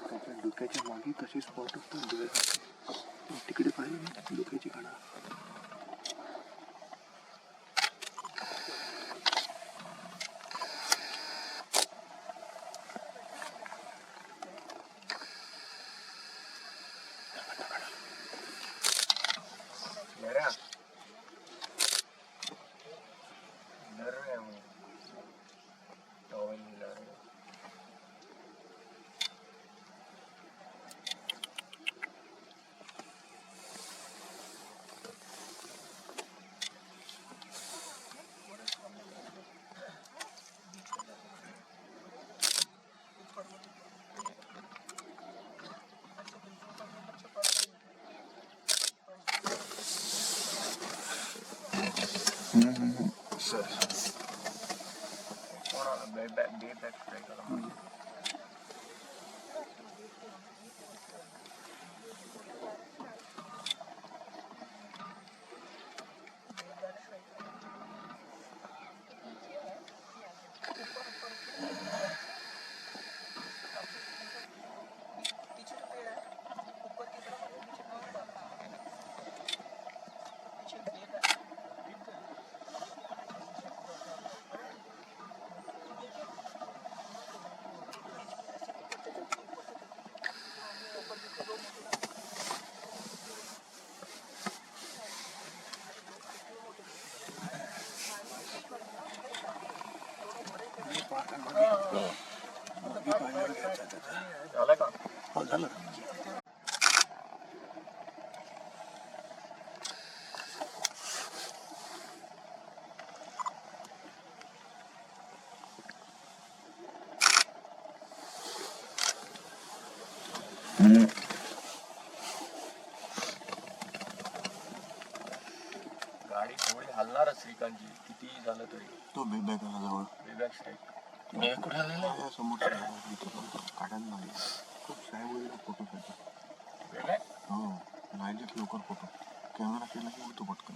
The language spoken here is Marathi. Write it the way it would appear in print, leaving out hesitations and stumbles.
त्याच्या डोक्याच्या मागे तसे स्पॉट असतात तिकडे पाहिजे डोक्याची काढा. झालं का? हो झालं. गाडी थोडी हलणारच श्रीकांतची किती झालं तरी. तो बेबॅग जवळ बेबॅग स्ट्राईक कुठे आलेला समोर काढायला नाही. खूप साहेब फोटोसाठी हो राहिलेत लवकर फोटो कॅमेरा केला की उडतो पटकन.